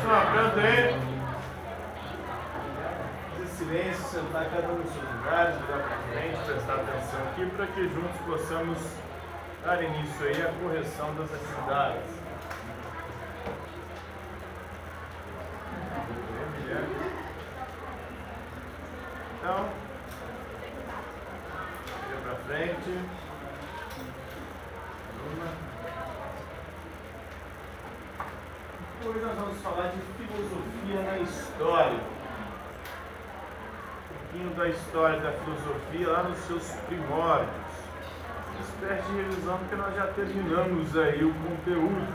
Próxima, canta aí. Silêncio, sentar cada um nos seus lugares, olhar para frente, prestar atenção aqui para que juntos possamos dar início aí à correção das atividades. Então, olha para frente. Hoje nós vamos falar de filosofia na história. Da história da filosofia lá nos seus primórdios. Uma espécie de revisão, porque nós já terminamos aí o conteúdo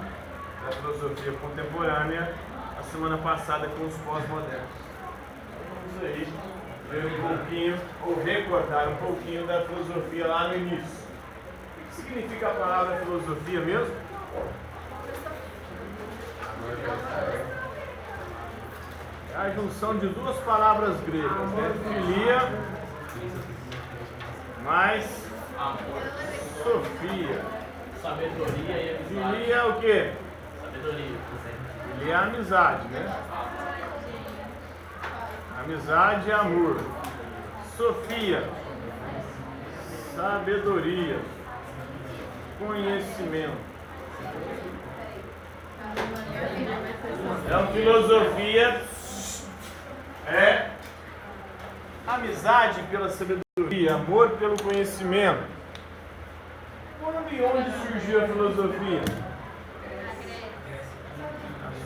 da filosofia contemporânea a semana passada com os pós-modernos. Vamos aí ver um pouquinho, ou recordar um pouquinho da filosofia lá no início. O que significa a palavra filosofia mesmo? É a junção de duas palavras gregas, né? Filia mais Sofia. Sabedoria e amizade. Filia é o quê? Sabedoria. Filia é amizade, né? Amizade e amor. Sofia, sabedoria, conhecimento. Então, filosofia é amizade pela sabedoria, amor pelo conhecimento. Quando e onde surgiu a filosofia?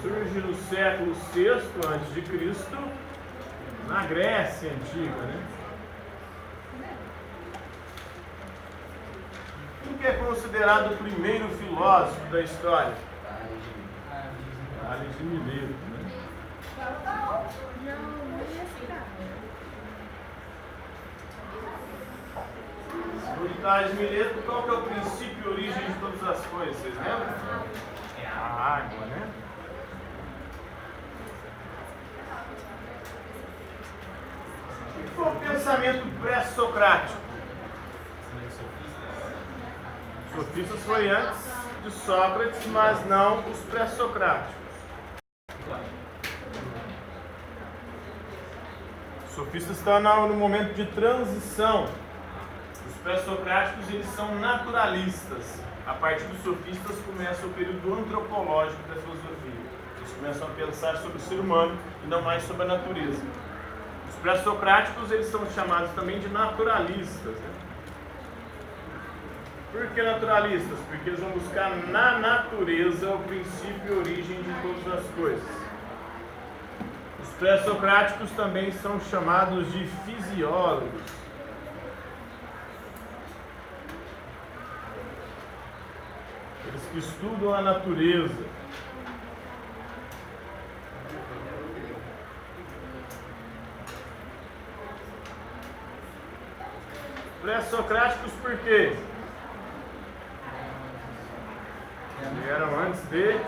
Surge no século VI a.C., na Grécia Antiga, né? Quem que é considerado o primeiro filósofo da história? Tales de Mileto, né? O Tales de Mileto, qual que é o princípio e origem de todas as coisas? Vocês lembram? É a água, né? O que foi o pensamento pré-socrático? Os sofistas foi antes de Sócrates, mas não os pré-socráticos. Os sofistas estão no momento de transição. Os pré-socráticos, eles são naturalistas. A partir dos sofistas começa o período antropológico da filosofia. Eles começam a pensar sobre o ser humano e não mais sobre a natureza. Os pré-socráticos, eles são chamados também de naturalistas, né? Por que naturalistas? Porque eles vão buscar na natureza o princípio e origem de todas as coisas. Os pré-socráticos também são chamados de fisiólogos. Eles que estudam a natureza. Pré-socráticos por quê? Vieram antes de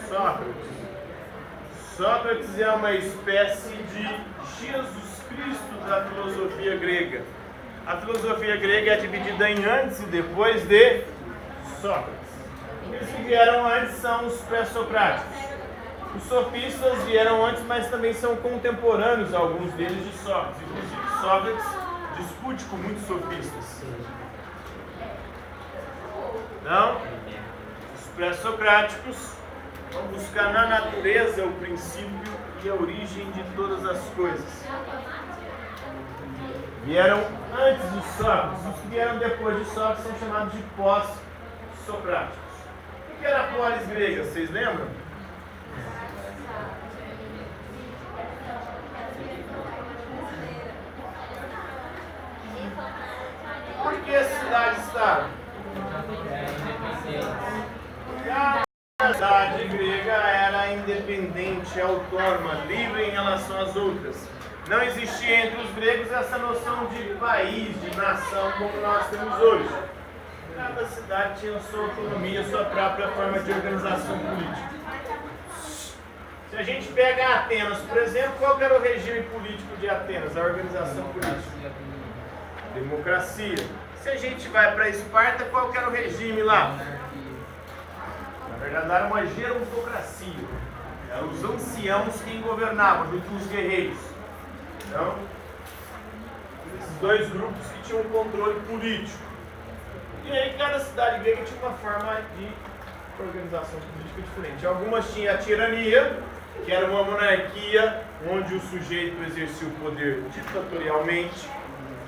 Sócrates. Sócrates é uma espécie de Jesus Cristo da filosofia grega. A filosofia grega é dividida em antes e depois de Sócrates. Os que vieram antes são os pré-socráticos. Os sofistas vieram antes, mas também são contemporâneos, alguns deles, de Sócrates. Inclusive, Sócrates discute com muitos sofistas. Então, os pré-socráticos vão buscar na natureza o princípio e a origem de todas as coisas. Vieram antes de Sócrates. Os que vieram depois de Sócrates são chamados de pós-socráticos. O que era a polis grega? Vocês lembram? Por que a cidade está? A cidade grega era independente, autônoma, livre em relação às outras. Não existia entre os gregos essa noção de país, de nação, como nós temos hoje. Cada cidade tinha sua autonomia, sua própria forma de organização política. Se a gente pega Atenas, por exemplo, qual que era o regime político de Atenas, a organização política? Democracia. Se a gente vai para Esparta, qual que era o regime lá? Na verdade, era uma gerontocracia. Eram os anciãos quem governava, junto com os guerreiros. Então, esses dois grupos que tinham um controle político. E aí cada cidade grega tinha uma forma de organização política diferente. Algumas tinham a tirania, que era uma monarquia onde o sujeito exercia o poder ditatorialmente.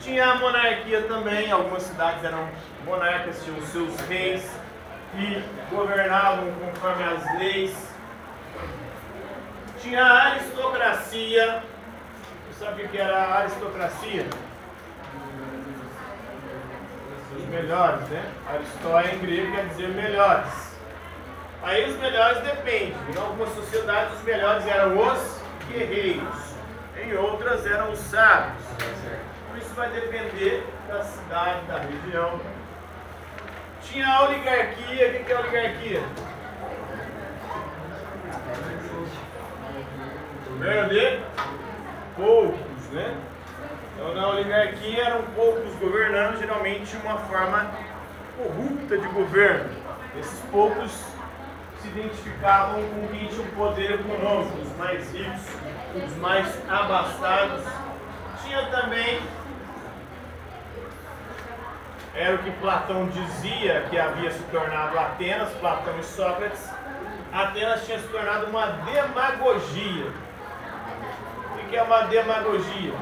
Tinha a monarquia também, algumas cidades eram monarcas, tinham seus reis que governavam conforme as leis. Tinha a aristocracia. Você sabe o que era a aristocracia? Os melhores, né? Aristó em grego quer dizer melhores. Aí os melhores dependem. Em algumas sociedades os melhores eram os guerreiros, em outras eram os sábios. Então isso vai depender da cidade, da região. Tinha a oligarquia. O que é a oligarquia? Governo de poucos, né? Então na oligarquia eram poucos governando, geralmente uma forma corrupta de governo. Esses poucos se identificavam com quem tinha o poder econômico, os mais ricos, os mais abastados. Tinha também, era o que Platão dizia que havia se tornado Atenas, Platão e Sócrates. Atenas tinha se tornado uma demagogia. O que é uma demagogia?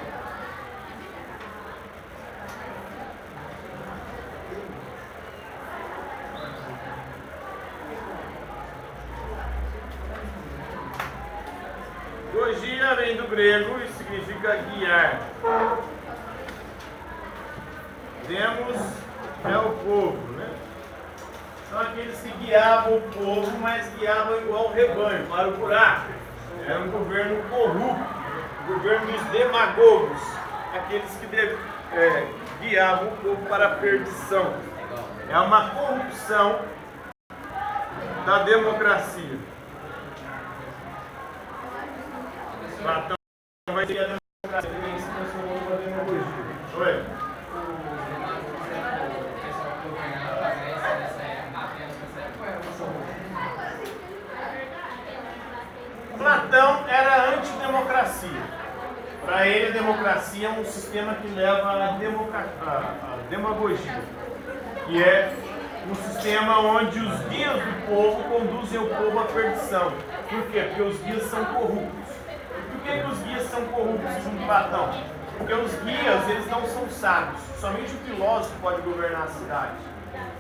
Gogia vem do grego e significa guiar. Demos é o povo, né? São aqueles que guiavam o povo, mas guiavam igual o rebanho, para o buraco. Era um governo corrupto, o governo dos demagogos, aqueles que guiavam o povo para a perdição. É uma corrupção da democracia. Platão vai ser a democracia que se transformou numa demagogia. Oi? Platão era antidemocracia. Para ele, a democracia é um sistema que leva à demagogia, que é um sistema onde os guias do povo conduzem o povo à perdição. Por quê? Porque os guias são corruptos. Por que os guias são corruptos, segundo Platão? Porque os guias, eles não são sábios. Somente o filósofo pode governar a cidade.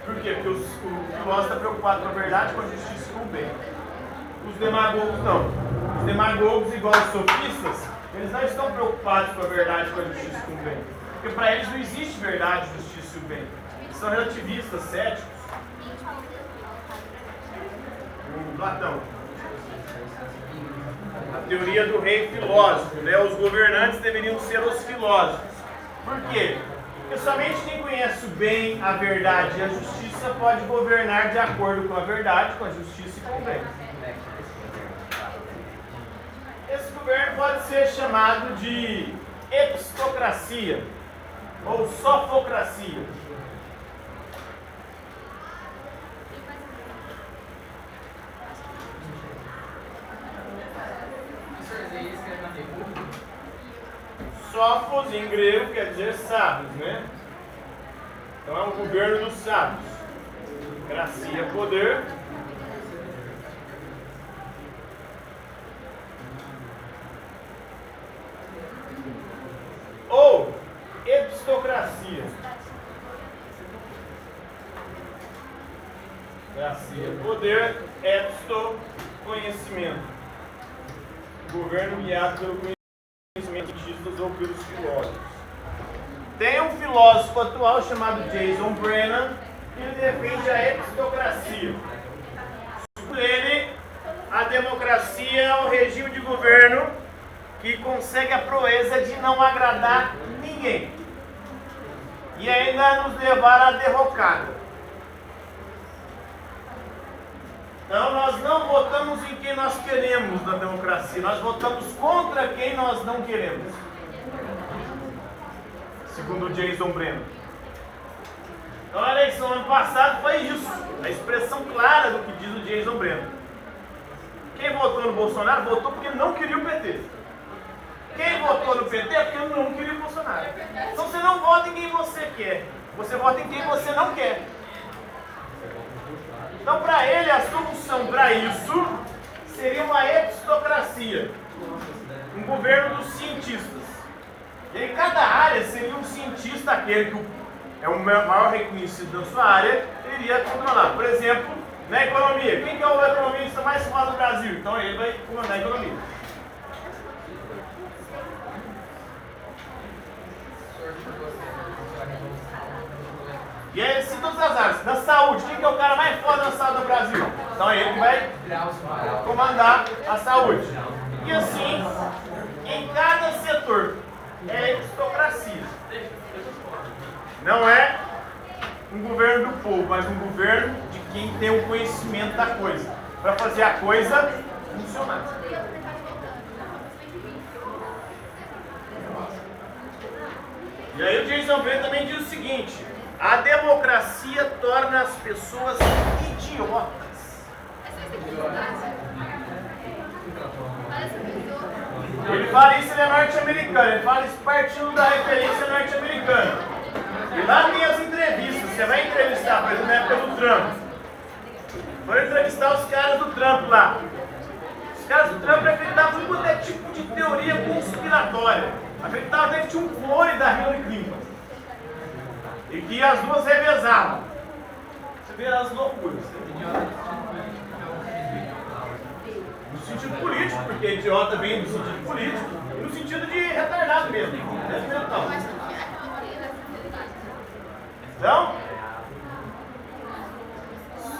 Por quê? Porque o filósofo está preocupado com a verdade, com a justiça e com o bem. Os demagogos não. Os demagogos, igual os sofistas, eles não estão preocupados com a verdade, com a justiça e com o bem. Porque para eles não existe verdade, justiça e o bem. Eles são relativistas, céticos. Platão. A teoria do rei filósofo, né? Os governantes deveriam ser os filósofos. Por quê? Porque somente quem conhece o bem, a verdade e a justiça pode governar de acordo com a verdade, com a justiça e com o bem. Esse governo pode ser chamado de epistocracia ou sofocracia. Sófos em grego quer dizer sábios, né? Então é um governo dos sábios. Cracia, poder. Ou epistocracia. Cracia, poder, episto, conhecimento. Governo guiado pelo conhecimento cientistas ou pelos filósofos. Tem um filósofo atual chamado Jason Brennan, que ele defende a epistocracia. Segundo ele, a democracia é um regime de governo que consegue a proeza de não agradar ninguém e ainda nos levar à derrocada. Então nós não votamos em quem nós queremos na democracia, nós votamos contra quem nós não queremos. Segundo Jason Brennan. Então a eleição ano passado foi isso, a expressão clara do que diz o Jason Brennan. Que Quem votou no Bolsonaro votou porque não queria o PT. Quem votou no PT é porque não queria o Bolsonaro. Então você não vota em quem você quer, você vota em quem você não quer. Então, para ele, a solução para isso seria uma epistocracia, um governo dos cientistas. E em cada área seria um cientista, aquele que é o maior reconhecido da sua área, iria controlar. Por exemplo, na economia, quem que é o economista mais famoso do Brasil? Então ele vai comandar a economia. E aí, se todas as áreas, na saúde, quem que é o cara mais foda na saúde do Brasil? Então ele que vai comandar a saúde. E assim, em cada setor, é epistocracia. Não é um governo do povo, mas um governo de quem tem o conhecimento da coisa, para fazer a coisa funcionar. E aí o Jason Bray também diz o seguinte: a democracia torna as pessoas idiotas. Ele fala isso, ele é norte-americano, ele fala isso partindo da referência norte-americana. E lá tem as entrevistas, você vai entrevistar, por exemplo, na época do Trump. Foram entrevistar os caras do Trump lá. Os caras do Trump acreditavam em qualquer tipo de teoria conspiratória. Acreditavam até que tinha um clone da Hillary Clinton. E que as duas revezavam. Você vê as loucuras. No sentido político, porque idiota vem no sentido político, e no sentido de retardado mesmo. Então,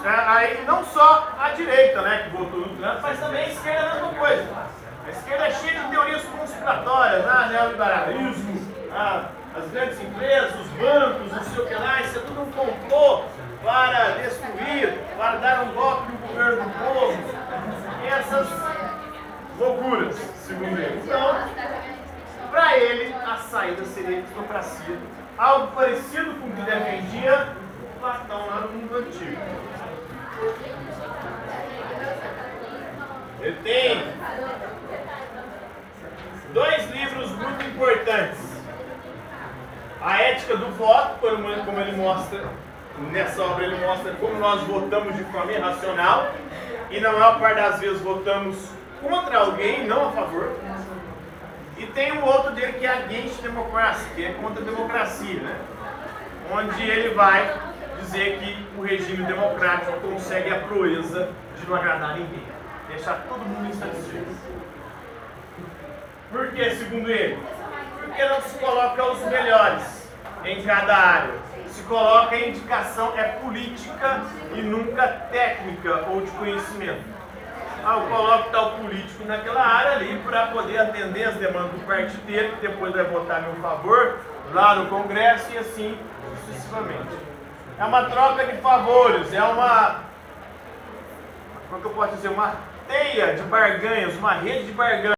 aí não só a direita, né, que votou no Trump, mas também a esquerda é a mesma coisa. A esquerda é cheia de teorias conspiratórias, neoliberalismo, as grandes empresas, os bancos, não sei o que lá, isso é tudo um complô para destruir, para dar um golpe no governo do povo. E essas loucuras, segundo ele. Então, para ele, a saída seria a epistocracia, algo parecido com o que defendia Platão lá no mundo antigo. Ele tem dois livros muito importantes. A Ética do Voto, como ele mostra, nessa obra ele mostra como nós votamos de forma irracional e na maior parte das vezes votamos contra alguém, não a favor. E tem um outro dele que é Against Democracy, que é contra a democracia, né? Onde ele vai dizer que o regime democrático consegue a proeza de não agradar ninguém, deixar todo mundo insatisfeito. Por que, segundo ele? Porque não se coloca os melhores em cada área. Se coloca a indicação é política e nunca técnica ou de conhecimento. Eu coloco tal político naquela área ali para poder atender as demandas do partido dele, que depois vai votar a meu favor lá no Congresso e assim sucessivamente. É uma troca de favores, é uma, como que eu posso dizer, uma teia de barganhas, uma rede de barganhas,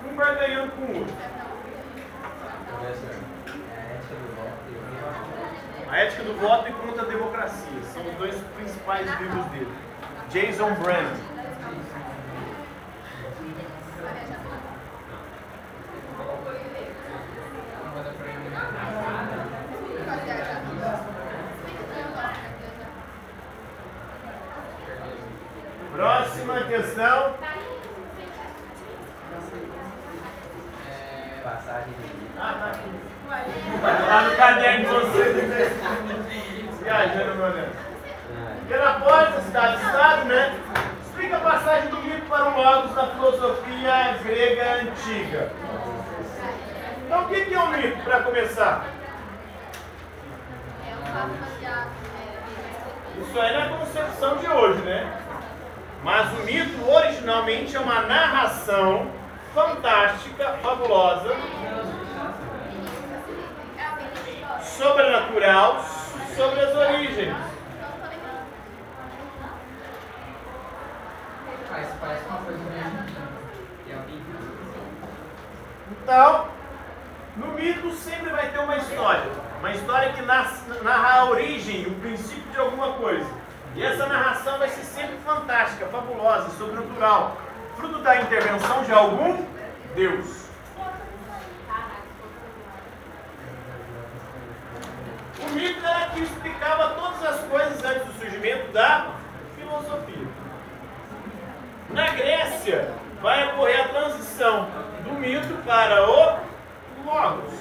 um barganhando com o outro. A Ética do Voto e Contra a Democracia são os dois principais livros dele. Jason Brand. Próxima questão. Tá aqui. Tá no caderno de vocês. Viajando, meu Deus. Pela porta, cidade-estado, né? Explica a passagem do mito para o logos da filosofia grega antiga. Então, o que é um mito, para começar? Isso aí não é a concepção de hoje, né? Mas o mito, originalmente, é uma narração fantástica, fabulosa, sobrenatural, sobre as origens. Parece uma coisa mesmo. Então, no mito sempre vai ter uma história que narra a origem, o princípio de alguma coisa. E essa narração vai ser sempre fantástica, fabulosa, sobrenatural, fruto da intervenção de algum Deus. O mito era que explicava todas as coisas antes do surgimento da filosofia. Na Grécia, vai ocorrer a transição do mito para o Logos.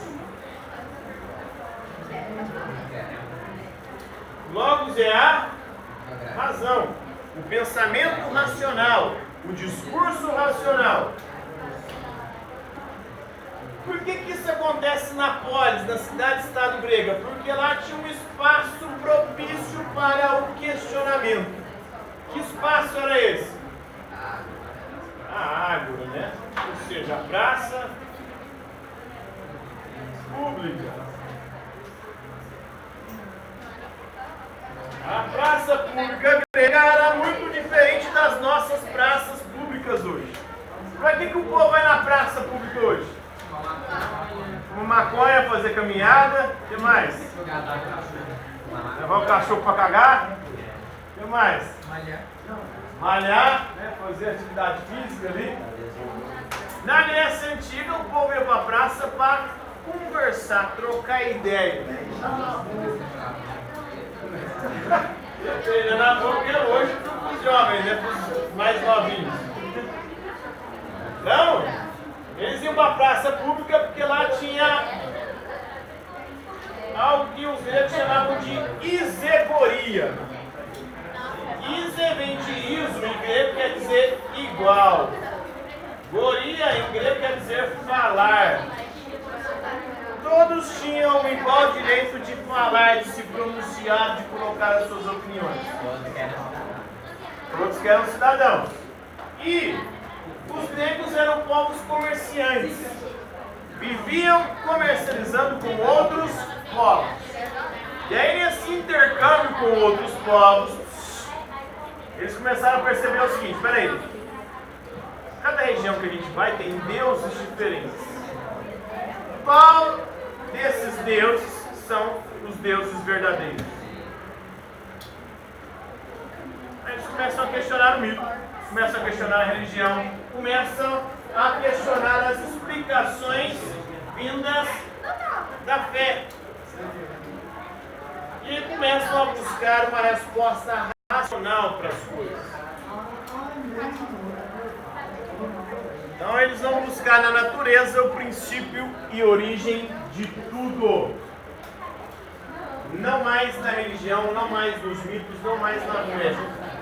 Logos é a razão, o pensamento racional, o discurso racional. Por que isso acontece na polis, na cidade-estado grega? Porque lá tinha um espaço propício para o questionamento. Que espaço era esse? A ágora, né? Ou seja, a praça pública. A praça pública grega era muito diferente das nossas praças públicas hoje. Para que o povo vai na praça pública hoje? Fumar maconha, fazer caminhada, o que mais? Levar o cachorro para cagar, o que mais? Malhar, né? Fazer atividade física ali. Na Grécia Antiga, o povo ia para a praça para conversar, trocar ideia. Na boca hoje para os jovens, né? Para os mais novinhos. Não? Eles iam para a praça pública porque lá tinha algo que os gregos chamavam de isegoria. Ise vem de iso, em grego quer dizer igual. Goria em grego quer dizer falar. Todos tinham o igual direito de falar, de se pronunciar, de colocar as suas opiniões. Todos que eram cidadãos. E os gregos eram povos comerciantes. Viviam comercializando com outros povos. E aí nesse intercâmbio com outros povos, eles começaram a perceber o seguinte, peraí, cada região que a gente vai tem deuses diferentes. Qual desses deuses são os deuses verdadeiros? Aí eles começam a questionar o mito, começam a questionar a religião, começam a questionar as explicações vindas da fé. E começam a buscar uma resposta racional para as coisas. Então eles vão buscar na natureza o princípio e origem de tudo. Não mais na religião, não mais nos mitos, não mais na fé.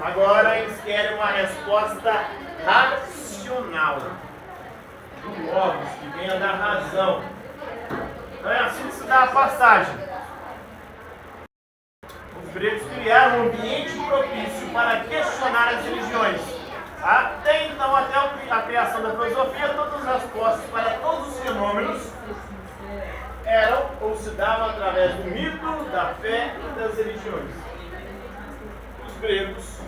Agora eles querem uma resposta racional. Do logos, que venha da razão. Então é assim que se dá a passagem. Os gregos criaram um ambiente propício para questionar as religiões. Até então, até a criação da filosofia, todas as respostas para todos os fenômenos eram ou se davam através do mito, da fé e das religiões. Os gregos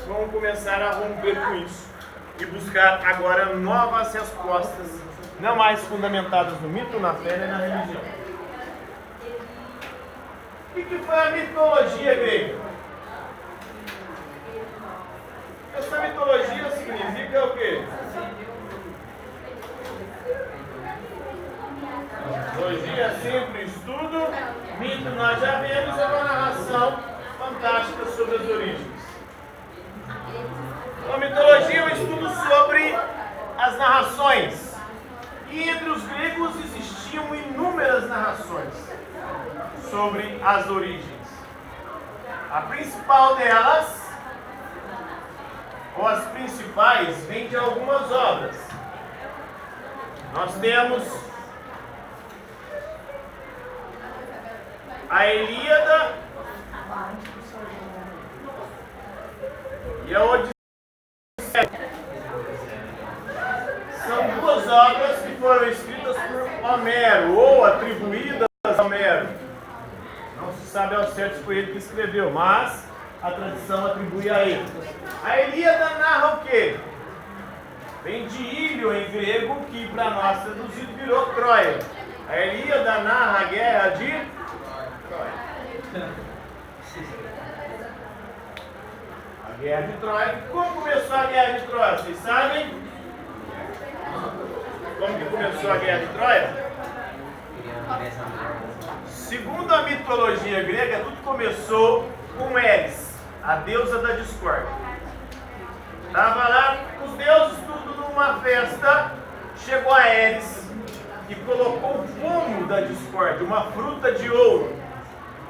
vão começar a romper com isso e buscar agora novas respostas, não mais fundamentadas no mito, na fé e na religião. O que foi a mitologia grega? Essa mitologia significa o quê? Mitologia é sempre estudo, mito nós já vemos, é uma narração fantástica sobre as origens. A mitologia é um estudo sobre as narrações. E entre os gregos existiam inúmeras narrações sobre as origens. A principal delas, ou as principais, vem de algumas obras. Nós temos a Ilíada e a Odisseia. São duas obras que foram escritas por Homero, ou atribuídas a Homero. Não se sabe ao certo se foi ele que escreveu, mas a tradição atribui a ele. A Ilíada narra o quê? Vem de Ílio em grego, que para nós traduzido virou Troia. A Ilíada narra a guerra de Troia. Guerra de Troia. Como começou a Guerra de Troia? Vocês sabem? Como que começou a Guerra de Troia? Segundo a mitologia grega, tudo começou com Eris, a deusa da discórdia. Estava lá os deuses tudo numa festa, chegou a Eris e colocou o pomo da discórdia, uma fruta de ouro,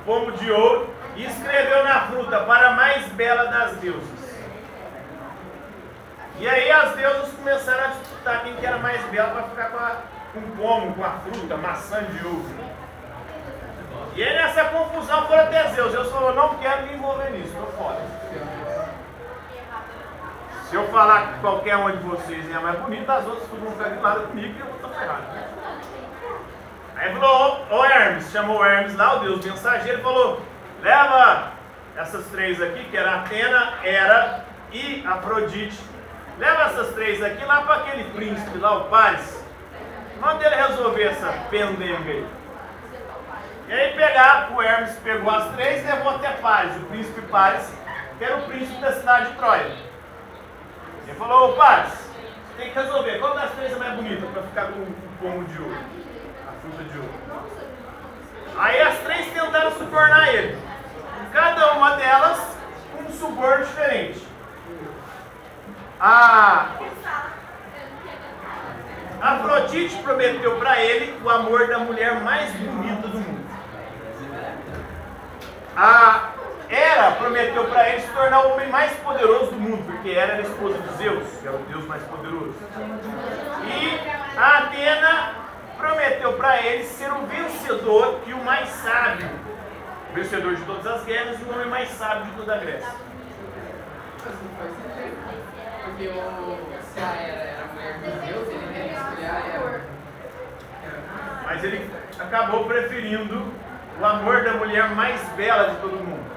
pomo de ouro, e escreveu na fruta: para a mais bela das deusas. E aí as deusas começaram a disputar quem que era mais bela para ficar com o pomo, com a fruta, maçã de ouro. E aí nessa confusão foram até Zeus. Zeus falou: não quero me envolver nisso, estou fora. Se eu falar que qualquer um de vocês é a mais bonita, as outras tudo vão ficar de lado comigo e eu vou estar ferrado. Aí falou: ô Hermes, chamou Hermes lá, o deus mensageiro, falou: leva essas três aqui, que era Atena, Hera e Afrodite. Leva essas três aqui lá para aquele príncipe lá, o Paris. Manda ele resolver essa pendenga aí. E aí o Hermes pegou as três e levou até Paris, o príncipe Paris, que era o príncipe da cidade de Troia. Ele falou: ô Paris, você tem que resolver, qual das três é mais bonita para ficar com o pomo de ouro, a fruta de ouro? Aí as três tentaram subornar ele, cada uma delas com um suborno diferente. A Afrodite prometeu para ele o amor da mulher mais bonita do mundo. A Hera prometeu para ele se tornar o homem mais poderoso do mundo, porque Hera era a esposa de Zeus, que era o deus mais poderoso. E a Atena prometeu para ele ser o vencedor e o mais sábio, o vencedor de todas as guerras e o homem mais sábio de toda a Grécia. Porque se a Hera era a mulher de Deus, ele teria que escolher a Hera. Mas ele acabou preferindo o amor da mulher mais bela de todo mundo.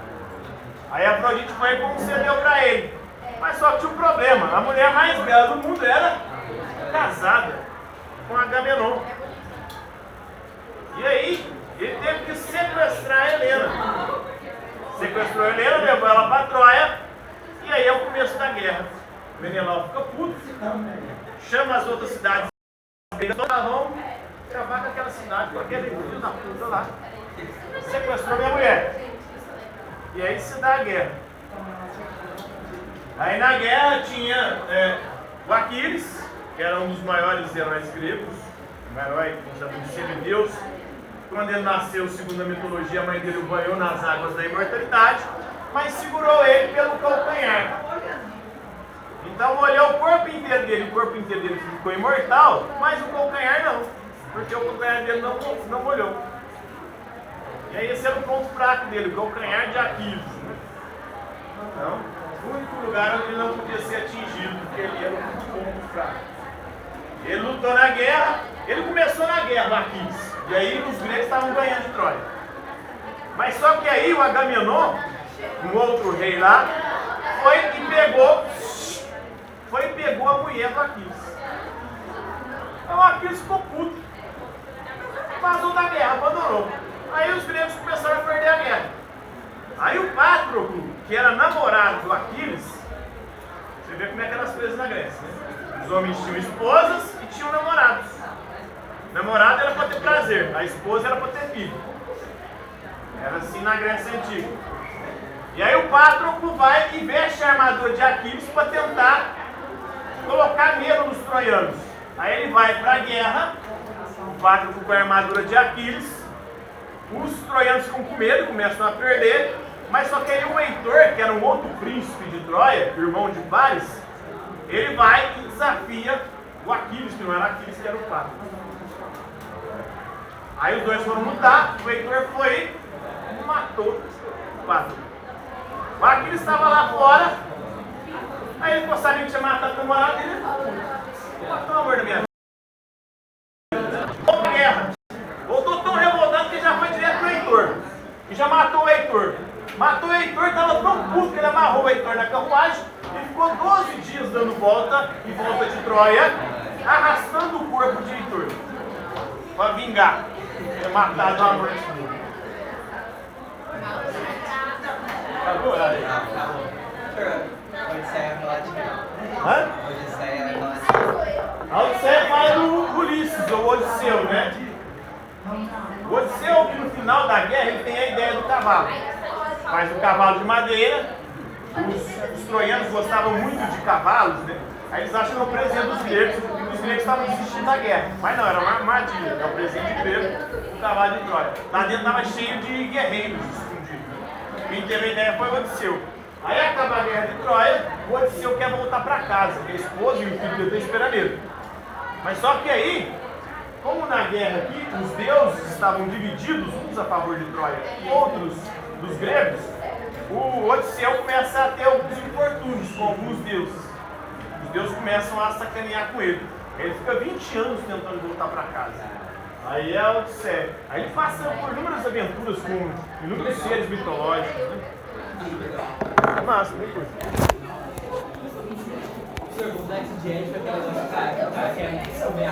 Aí a Afrodite foi e concedeu para ele. Mas só que tinha um problema: a mulher mais bela do mundo era casada com Agamenon. E aí ele teve que sequestrar a Helena. Sequestrou a Helena, levou ela para Troia. E aí é o começo da guerra. Menelão fica puto, chama as outras cidades, vão acabar com aquela cidade, com aquele filho da puta lá. Sequestrou minha mulher. E aí se dá a guerra. Aí na guerra tinha o Aquiles, que era um dos maiores heróis gregos, um herói de semideus. Quando ele nasceu, segundo a mitologia, a mãe dele o banhou nas águas da imortalidade, mas segurou ele pelo calcanhar. Então molhou o corpo inteiro dele ficou imortal, mas o calcanhar não, porque o calcanhar dele não molhou. E aí esse era o ponto fraco dele, o calcanhar de Aquiles. Né? Então, o único lugar onde ele não podia ser atingido, porque ele era o ponto fraco. Ele lutou na guerra, ele começou na guerra, o Aquiles, e aí os gregos estavam ganhando de Troia. Mas só que aí o Agamenon, um outro rei lá, foi e pegou a mulher do Aquiles. Então o Aquiles ficou puto, vazou da guerra, abandonou. Aí os gregos começaram a perder a guerra. Aí o Patroclo, que era namorado do Aquiles, você vê como é que eram as coisas na Grécia, né? Os homens tinham esposas e tinham namorados. Namorado era para ter prazer, a esposa era para ter filho. Era assim na Grécia Antiga. E aí o Patroclo vai e veste a armadura de Aquiles para tentar colocar medo nos troianos. Aí ele vai para a guerra, o Patroclo com a armadura de Aquiles. Os troianos ficam com medo, começam a perder, mas só que aí o Heitor, que era um outro príncipe de Troia, irmão de Paris, ele vai e desafia o Aquiles, que não era Aquiles, que era o Patroclo. Aí os dois foram lutar, o Heitor foi e matou o Patroclo. O Aquiles estava lá fora, aí ele ficou sabendo que tinha matado o namorado dele, matou o amor da minha vida. Voltou pra guerra. Voltou tão revoltado que já foi direto pro Heitor. E já matou o Heitor. Matou o Heitor, estava tão puto que ele amarrou o Heitor na carruagem e ficou 12 dias dando volta em volta de Troia, arrastando o corpo de Heitor. Para vingar. Ter matado o amor dele. Acabou? Hã? A Odisseia fala do Ulisses, ou Odisseu, né? O Odisseu, que no final da guerra, ele tem a ideia do cavalo. Faz o cavalo de madeira. Os troianos gostavam muito de cavalos, né? Aí eles acham que é um presente dos gregos, e os gregos estavam desistindo da guerra. Mas não, era uma armadilha, é um presente grego, o cavalo de Troia. Lá dentro estava cheio de guerreiros escondidos. Quem teve a ideia foi o Odisseu. Aí acaba a guerra de Troia, o Odisseu quer voltar para casa, porque a esposa e o filho dele estão esperando ele. Mas só que aí, como na guerra aqui, os deuses estavam divididos, uns a favor de Troia, outros dos gregos, o Odisseu começa a ter alguns infortúnios com alguns deuses. Os deuses começam a sacanear com ele. Ele fica 20 anos tentando voltar para casa. Aí é a Odisseia. Aí ele passa por inúmeras aventuras com inúmeros seres mitológicos, né? Massa, bem curto. Professor, complexo de ética, aquela coisa, cara,